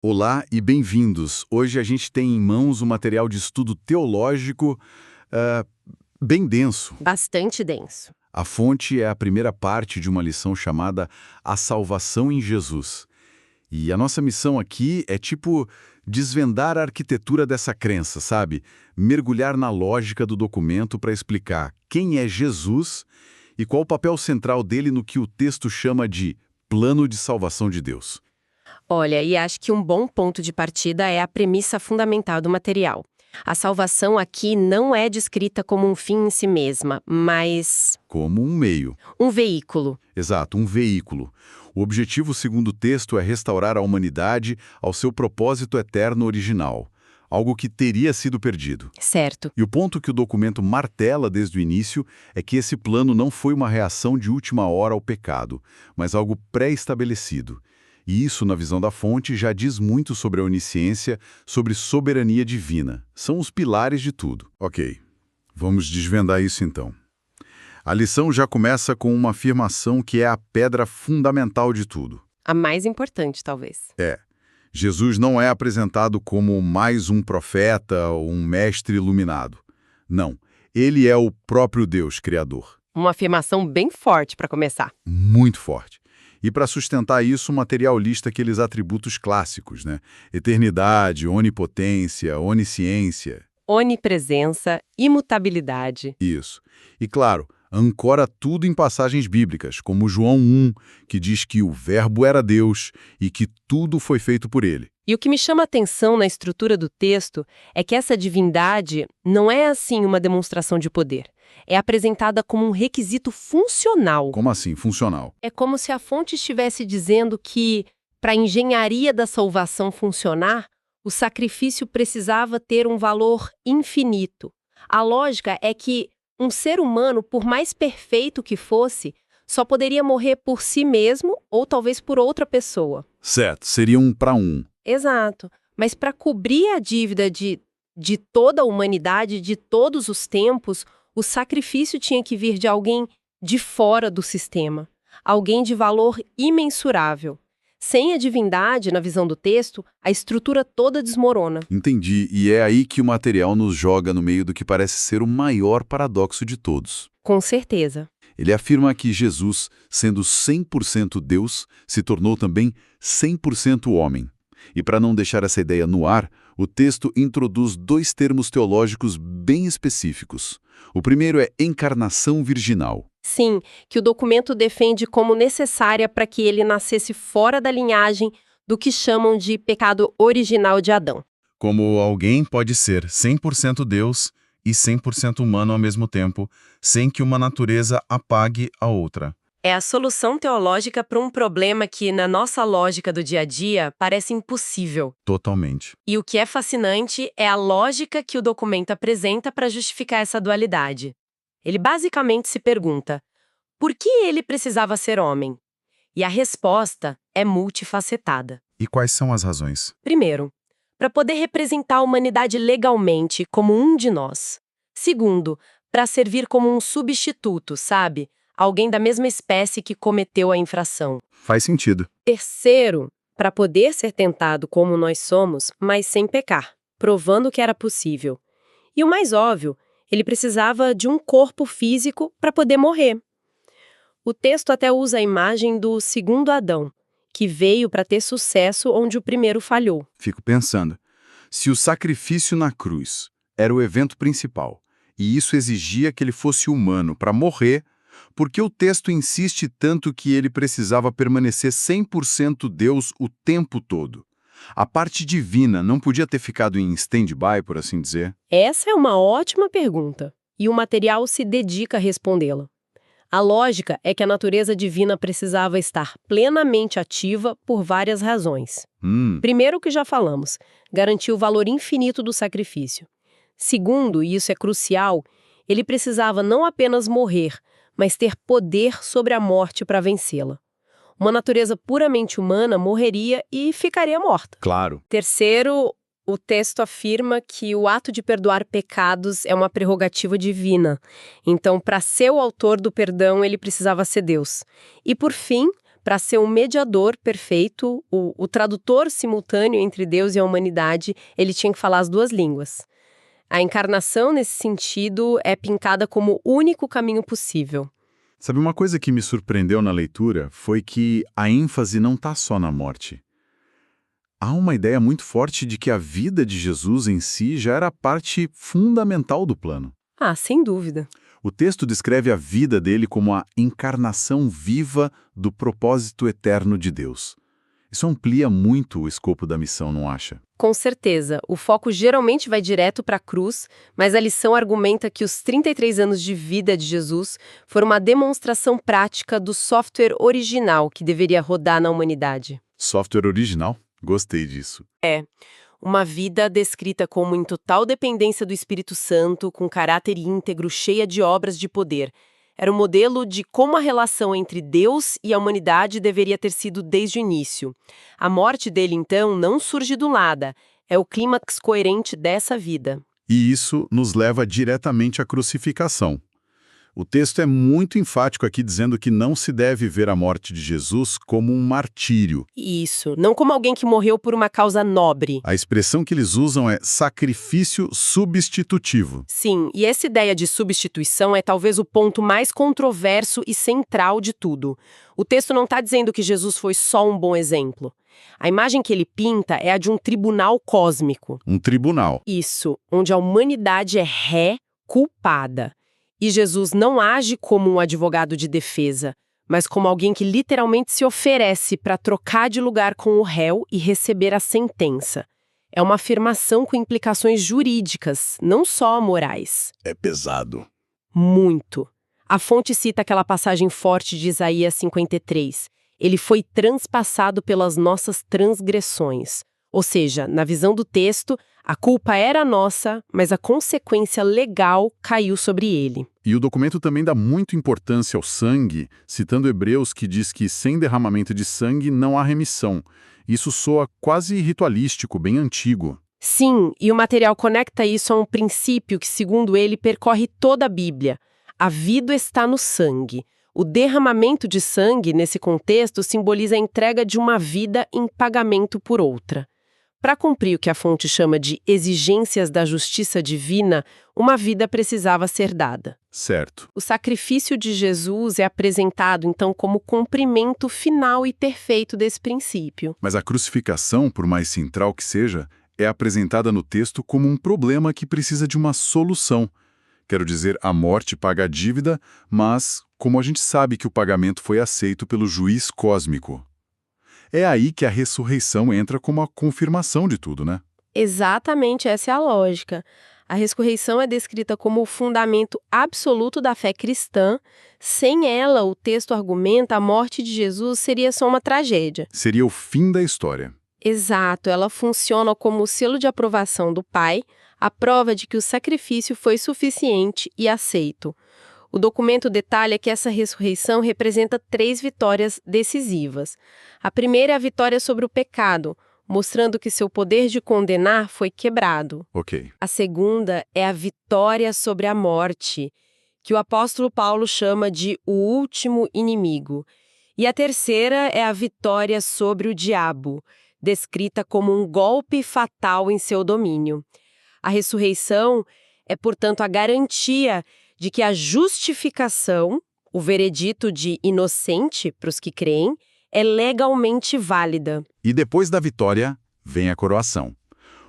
Olá e bem-vindos. Hoje a gente tem em mãos um material de estudo teológico ah, bem denso. Bastante denso. A fonte é a primeira parte de uma lição chamada A Salvação em Jesus. E a nossa missão aqui é desvendar a arquitetura dessa crença, sabe? Mergulhar na lógica do documento para explicar quem é Jesus e qual o papel central dele no que o texto chama de plano de salvação de Deus. Olha, e acho que um bom ponto de partida é a premissa fundamental do material. A salvação aqui não é descrita como um fim em si mesma, mas Como um meio. um veículo. Exato, um veículo. O objetivo, segundo o texto, é restaurar a humanidade ao seu propósito eterno original, algo que teria sido perdido. Certo. E o ponto que o documento martela desde o início é que esse plano não foi uma reação de última hora ao pecado, mas algo pré-estabelecido. E isso, na visão da fonte, já diz muito sobre a onisciência, sobre soberania divina. São os pilares de tudo. Ok, vamos desvendar isso então. A lição já começa com uma afirmação que é a pedra fundamental de tudo. A mais importante, talvez. Jesus não é apresentado como mais um profeta ou um mestre iluminado. Não, ele é o próprio Deus Criador. Uma afirmação bem forte para começar. Muito forte. E para sustentar isso, o material lista aqueles atributos clássicos, né? Eternidade, onipotência, onisciência. Onipresença, imutabilidade. Isso. E claro, ancora tudo em passagens bíblicas, como João 1, que diz que o Verbo era Deus e que tudo foi feito por ele. E o que me chama a atenção na estrutura do texto é que essa divindade não é assim uma demonstração de poder. É apresentada como um requisito funcional. Como assim, funcional? É como se a fonte estivesse dizendo que, para a engenharia da salvação funcionar, o sacrifício precisava ter um valor infinito. A lógica é que um ser humano, por mais perfeito que fosse, só poderia morrer por si mesmo ou talvez por outra pessoa. Certo, seria um para um. Exato. Mas para cobrir a dívida de toda a humanidade, de todos os tempos, o sacrifício tinha que vir de alguém de fora do sistema. Alguém de valor imensurável. Sem a divindade, na visão do texto, a estrutura toda desmorona. Entendi, e é aí que o material nos joga no meio do que parece ser o maior paradoxo de todos. Com certeza. Ele afirma que Jesus, sendo 100% Deus, se tornou também 100% homem. E para não deixar essa ideia no ar, o texto introduz dois termos teológicos bem específicos. O primeiro é encarnação virginal. Sim, que o documento defende como necessária para que ele nascesse fora da linhagem do que chamam de pecado original de Adão. Como alguém pode ser 100% Deus e 100% humano ao mesmo tempo, sem que uma natureza apague a outra. É a solução teológica para um problema que, na nossa lógica do dia a dia, parece impossível. Totalmente. E o que é fascinante é a lógica que o documento apresenta para justificar essa dualidade. Ele basicamente se pergunta, por que ele precisava ser homem? E a resposta é multifacetada. E quais são as razões? Primeiro, para poder representar a humanidade legalmente como um de nós. Segundo, para servir como um substituto, sabe? Alguém da mesma espécie que cometeu a infração. Faz sentido. Terceiro, para poder ser tentado como nós somos, mas sem pecar, provando que era possível. E o mais óbvio, ele precisava de um corpo físico para poder morrer. O texto até usa a imagem do segundo Adão, que veio para ter sucesso onde o primeiro falhou. Fico pensando, se o sacrifício na cruz era o evento principal, e isso exigia que ele fosse humano para morrer, por que o texto insiste tanto que ele precisava permanecer 100% Deus o tempo todo? A parte divina não podia ter ficado em stand-by, por assim dizer? Essa é uma ótima pergunta, e o material se dedica a respondê-la. A lógica é que a natureza divina precisava estar plenamente ativa por várias razões. Primeiro, o que já falamos, garantir o valor infinito do sacrifício. Segundo, e isso é crucial, ele precisava não apenas morrer, mas ter poder sobre a morte para vencê-la. Uma natureza puramente humana morreria e ficaria morta. Claro. Terceiro, o texto afirma que o ato de perdoar pecados é uma prerrogativa divina. Então, para ser o autor do perdão, ele precisava ser Deus. E, por fim, Para ser um mediador perfeito, o tradutor simultâneo entre Deus e a humanidade, ele tinha que falar as duas línguas. A encarnação, nesse sentido, é pintada como o único caminho possível. Sabe, uma coisa que me surpreendeu na leitura foi que a ênfase não está só na morte. Há uma ideia muito forte de que a vida de Jesus em si já era parte fundamental do plano. Ah, sem dúvida. O texto descreve a vida dele como a encarnação viva do propósito eterno de Deus. Isso amplia muito o escopo da missão, não acha? Com certeza, o foco geralmente vai direto para a cruz, mas a lição argumenta que os 33 anos de vida de Jesus foram uma demonstração prática do software original que deveria rodar na humanidade. Software original? Gostei disso. Uma vida descrita como em total dependência do Espírito Santo, com caráter íntegro, cheia de obras de poder. Era um modelo de como a relação entre Deus e a humanidade deveria ter sido desde o início. A morte dele, então, não surge do nada. É o clímax coerente dessa vida. E isso nos leva diretamente à crucificação. O texto é muito enfático aqui dizendo que não se deve ver a morte de Jesus como um martírio. Isso, não como alguém que morreu por uma causa nobre. A expressão que eles usam é sacrifício substitutivo. Sim, e essa ideia de substituição é talvez o ponto mais controverso e central de tudo. O texto não está dizendo que Jesus foi só um bom exemplo. A imagem que ele pinta é a de um tribunal cósmico. Um tribunal. Isso, onde a humanidade é ré culpada. E Jesus não age como um advogado de defesa, mas como alguém que literalmente se oferece para trocar de lugar com o réu e receber a sentença. É uma afirmação com implicações jurídicas, não só morais. É pesado. Muito. A fonte cita aquela passagem forte de Isaías 53. Ele foi transpassado pelas nossas transgressões. Ou seja, na visão do texto, a culpa era nossa, mas a consequência legal caiu sobre ele. E o documento também dá muita importância ao sangue, citando Hebreus, que diz que sem derramamento de sangue não há remissão. Isso soa quase ritualístico, bem antigo. Sim, e o material conecta isso a um princípio que, segundo ele, percorre toda a Bíblia. A vida está no sangue. O derramamento de sangue, nesse contexto, simboliza a entrega de uma vida em pagamento por outra. Para cumprir o que a fonte chama de exigências da justiça divina, uma vida precisava ser dada. Certo. O sacrifício de Jesus é apresentado, então, como cumprimento final e perfeito desse princípio. Mas a crucificação, por mais central que seja, é apresentada no texto como um problema que precisa de uma solução. Quero dizer, a morte paga a dívida, mas como a gente sabe que o pagamento foi aceito pelo juiz cósmico? É aí que a ressurreição entra como a confirmação de tudo, né? Exatamente, essa é a lógica. A ressurreição é descrita como o fundamento absoluto da fé cristã. Sem ela, o texto argumenta a morte de Jesus seria só uma tragédia. Seria o fim da história. Exato, ela funciona como o selo de aprovação do Pai, a prova de que o sacrifício foi suficiente e aceito. O documento detalha que essa ressurreição representa 3 vitórias decisivas. A primeira é a vitória sobre o pecado, mostrando que seu poder de condenar foi quebrado. Ok. A segunda é a vitória sobre a morte, que o apóstolo Paulo chama de o último inimigo. E a terceira é a vitória sobre o diabo, descrita como um golpe fatal em seu domínio. A ressurreição é, portanto, a garantia de que a justificação, o veredito de inocente para os que creem, é legalmente válida. E depois da vitória, vem a coroação.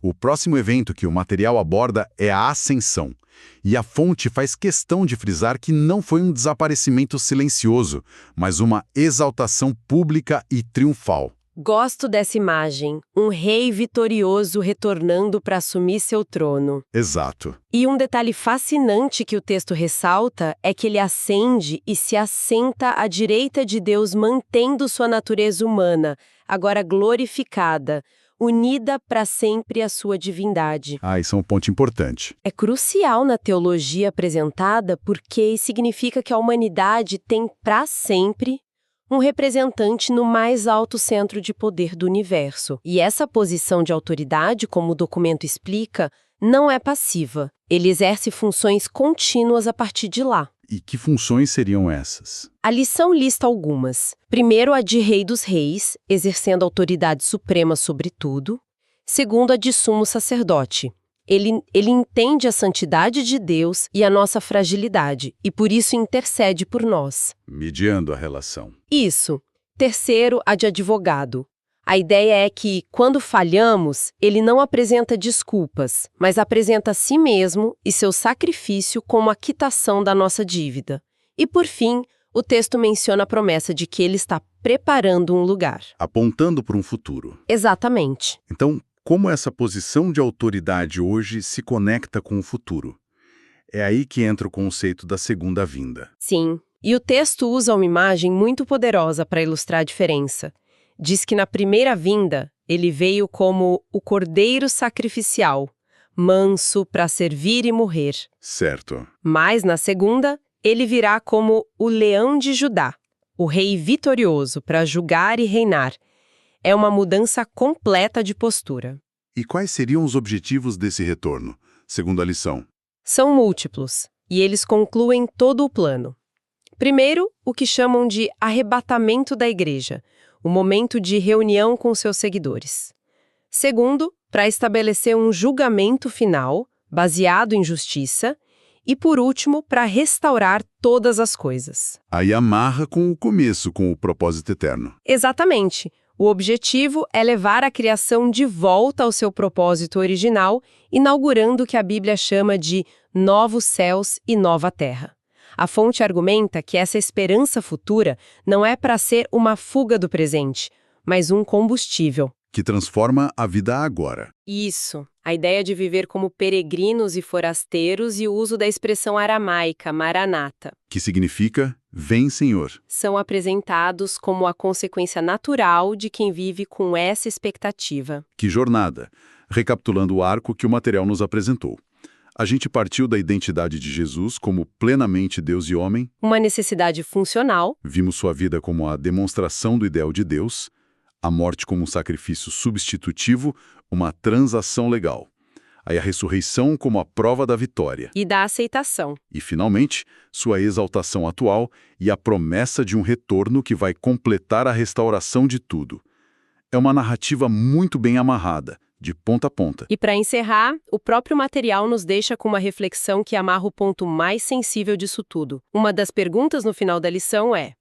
O próximo evento que o material aborda é a ascensão. E a fonte faz questão de frisar que não foi um desaparecimento silencioso, mas uma exaltação pública e triunfal. Gosto dessa imagem, um rei vitorioso retornando para assumir seu trono. Exato. E um detalhe fascinante que o texto ressalta é que ele ascende e se assenta à direita de Deus, mantendo sua natureza humana, agora glorificada, unida para sempre à sua divindade. Isso é um ponto importante. É crucial na teologia apresentada porque significa que a humanidade tem para sempre um representante no mais alto centro de poder do universo. E essa posição de autoridade, como o documento explica, não é passiva. Ele exerce funções contínuas a partir de lá. E que funções seriam essas? A lição lista algumas. Primeiro, a de Rei dos Reis, exercendo autoridade suprema sobre tudo. Segundo, a de sumo sacerdote. Ele entende a santidade de Deus e a nossa fragilidade, e por isso intercede por nós. Mediando a relação. Isso. Terceiro, a de advogado. A ideia é que, quando falhamos, ele não apresenta desculpas, mas apresenta a si mesmo e seu sacrifício como a quitação da nossa dívida. E, por fim, o texto menciona a promessa de que ele está preparando um lugar. Apontando para um futuro. Exatamente. Então, como essa posição de autoridade hoje se conecta com o futuro? É aí que entra o conceito da segunda vinda. Sim. E o texto usa uma imagem muito poderosa para ilustrar a diferença. Diz que na primeira vinda, ele veio como o cordeiro sacrificial, manso para servir e morrer. Certo. Mas na segunda, ele virá como o leão de Judá, o rei vitorioso para julgar e reinar. É uma mudança completa de postura. E quais seriam os objetivos desse retorno, segundo a lição? São múltiplos, e eles concluem todo o plano. Primeiro, o que chamam de arrebatamento da igreja, o momento de reunião com seus seguidores. Segundo, para estabelecer um julgamento final, baseado em justiça. E, por último, para restaurar todas as coisas. Aí amarra com o começo, com o propósito eterno. Exatamente. O objetivo é levar a criação de volta ao seu propósito original, inaugurando o que a Bíblia chama de novos céus e nova terra. A fonte argumenta que essa esperança futura não é para ser uma fuga do presente, mas um combustível. Que transforma a vida agora. Isso. A ideia de viver como peregrinos e forasteiros e o uso da expressão aramaica, maranata. Que significa, vem Senhor. São apresentados como a consequência natural de quem vive com essa expectativa. Que jornada. Recapitulando o arco que o material nos apresentou. A gente partiu da identidade de Jesus como plenamente Deus e homem. Uma necessidade funcional. Vimos sua vida como a demonstração do ideal de Deus. A morte como um sacrifício substitutivo, uma transação legal. Aí a ressurreição como a prova da vitória. E da aceitação. E, finalmente, sua exaltação atual e a promessa de um retorno que vai completar a restauração de tudo. É uma narrativa muito bem amarrada, de ponta a ponta. E para encerrar, o próprio material nos deixa com uma reflexão que amarra o ponto mais sensível disso tudo. Uma das perguntas no final da lição é: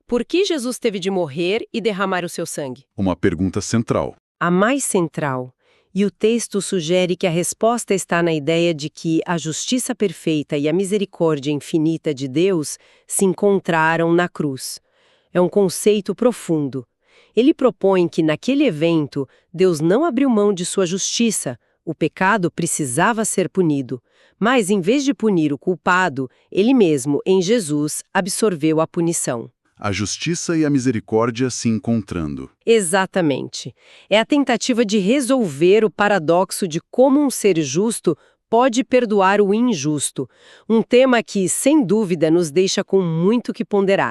por que Jesus teve de morrer e derramar o seu sangue? Uma pergunta central. A mais central. E o texto sugere que a resposta está na ideia de que a justiça perfeita e a misericórdia infinita de Deus se encontraram na cruz. É um conceito profundo. Ele propõe que, naquele evento, Deus não abriu mão de sua justiça. O pecado precisava ser punido. Mas, em vez de punir o culpado, ele mesmo, em Jesus, absorveu a punição. A justiça e a misericórdia se encontrando. Exatamente. É a tentativa de resolver o paradoxo de como um ser justo pode perdoar o injusto. Um tema que, sem dúvida, nos deixa com muito que ponderar.